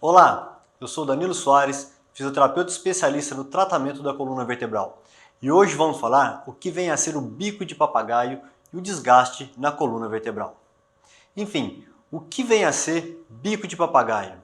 Olá, eu sou Danilo Soares, fisioterapeuta especialista no tratamento da coluna vertebral. E hoje vamos falar o que vem a ser o bico de papagaio e o desgaste na coluna vertebral. Enfim, o que vem a ser bico de papagaio?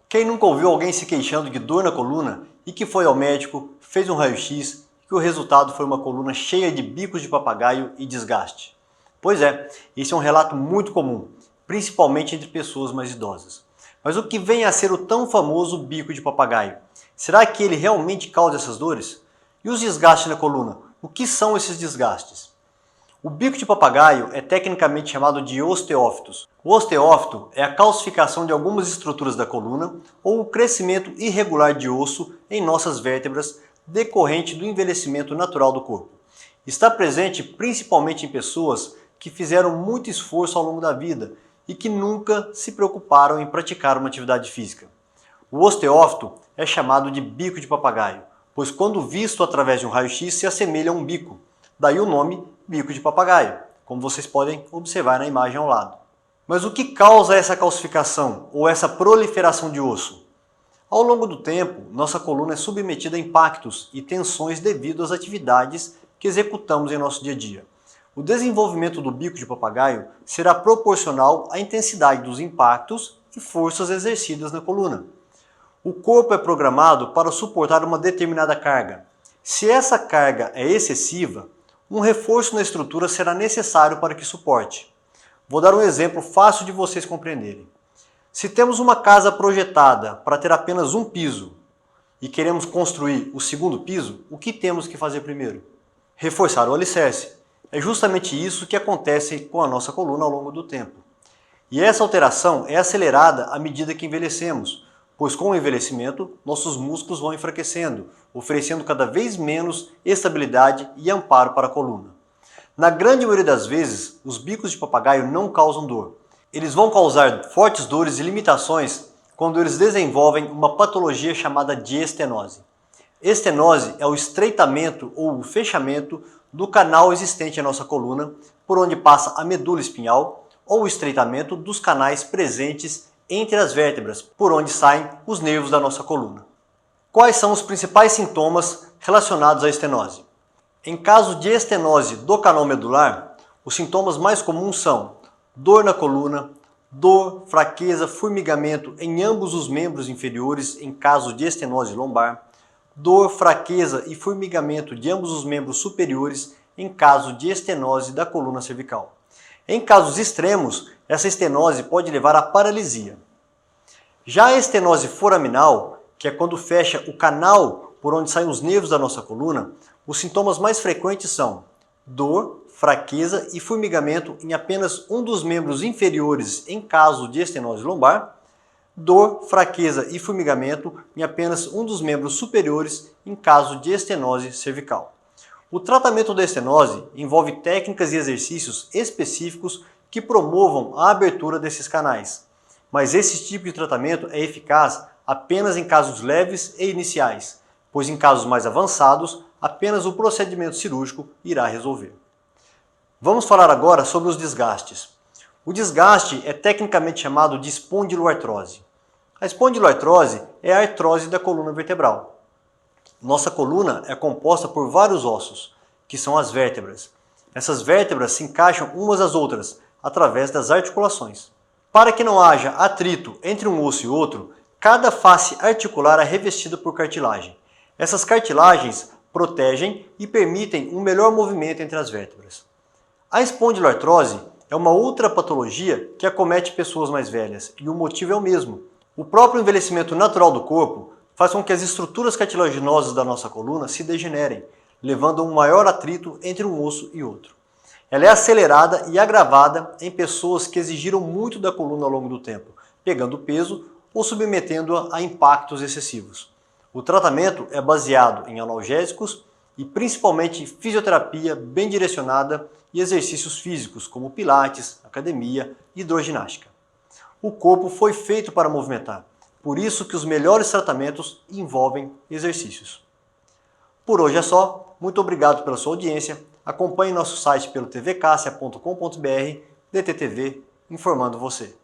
Quem nunca ouviu alguém se queixando de dor na coluna e que foi ao médico, fez um raio-x e que o resultado foi uma coluna cheia de bicos de papagaio e desgaste? Pois é, esse é um relato muito comum, principalmente entre pessoas mais idosas. Mas o que vem a ser o tão famoso bico de papagaio? Será que ele realmente causa essas dores? E os desgastes na coluna? O que são esses desgastes? O bico de papagaio é tecnicamente chamado de osteófitos. O osteófito é a calcificação de algumas estruturas da coluna ou o crescimento irregular de osso em nossas vértebras decorrente do envelhecimento natural do corpo. Está presente principalmente em pessoas que fizeram muito esforço ao longo da vida e que nunca se preocuparam em praticar uma atividade física. O osteófito é chamado de bico de papagaio, pois quando visto através de um raio-x se assemelha a um bico. Daí o nome bico de papagaio, como vocês podem observar na imagem ao lado. Mas o que causa essa calcificação ou essa proliferação de osso? Ao longo do tempo, nossa coluna é submetida a impactos e tensões devido às atividades que executamos em nosso dia a dia. O desenvolvimento do bico de papagaio será proporcional à intensidade dos impactos e forças exercidas na coluna. O corpo é programado para suportar uma determinada carga. Se essa carga é excessiva, um reforço na estrutura será necessário para que suporte. Vou dar um exemplo fácil de vocês compreenderem. Se temos uma casa projetada para ter apenas um piso e queremos construir o segundo piso, o que temos que fazer primeiro? Reforçar o alicerce. É justamente isso que acontece com a nossa coluna ao longo do tempo. E essa alteração é acelerada à medida que envelhecemos, pois com o envelhecimento, nossos músculos vão enfraquecendo, oferecendo cada vez menos estabilidade e amparo para a coluna. Na grande maioria das vezes, os bicos de papagaio não causam dor. Eles vão causar fortes dores e limitações quando eles desenvolvem uma patologia chamada de estenose. Estenose é o estreitamento ou o fechamento do canal existente em nossa coluna, por onde passa a medula espinhal, ou o estreitamento dos canais presentes entre as vértebras, por onde saem os nervos da nossa coluna. Quais são os principais sintomas relacionados à estenose? Em caso de estenose do canal medular, os sintomas mais comuns são dor na coluna, dor, fraqueza, formigamento em ambos os membros inferiores em caso de estenose lombar, dor, fraqueza e formigamento de ambos os membros superiores em caso de estenose da coluna cervical. Em casos extremos, essa estenose pode levar à paralisia. Já a estenose foraminal, que é quando fecha o canal por onde saem os nervos da nossa coluna, os sintomas mais frequentes são dor, fraqueza e formigamento em apenas um dos membros inferiores em caso de estenose lombar, dor, fraqueza e formigamento em apenas um dos membros superiores em caso de estenose cervical. O tratamento da estenose envolve técnicas e exercícios específicos que promovam a abertura desses canais. Mas esse tipo de tratamento é eficaz apenas em casos leves e iniciais, pois em casos mais avançados, apenas o procedimento cirúrgico irá resolver. Vamos falar agora sobre os desgastes. O desgaste é tecnicamente chamado de espondiloartrose. A espondiloartrose é a artrose da coluna vertebral. Nossa coluna é composta por vários ossos, que são as vértebras. Essas vértebras se encaixam umas às outras, através das articulações. Para que não haja atrito entre um osso e outro, cada face articular é revestida por cartilagem. Essas cartilagens protegem e permitem um melhor movimento entre as vértebras. A espondiloartrose é uma outra patologia que acomete pessoas mais velhas, e o motivo é o mesmo. O próprio envelhecimento natural do corpo faz com que as estruturas cartilaginosas da nossa coluna se degenerem, levando a um maior atrito entre um osso e outro. Ela é acelerada e agravada em pessoas que exigiram muito da coluna ao longo do tempo, pegando peso ou submetendo-a a impactos excessivos. O tratamento é baseado em analgésicos e principalmente fisioterapia bem direcionada e exercícios físicos como pilates, academia e hidroginástica. O corpo foi feito para movimentar, por isso que os melhores tratamentos envolvem exercícios. Por hoje é só, muito obrigado pela sua audiência, acompanhe nosso site pelo tvcassia.com.br, DTTV, informando você.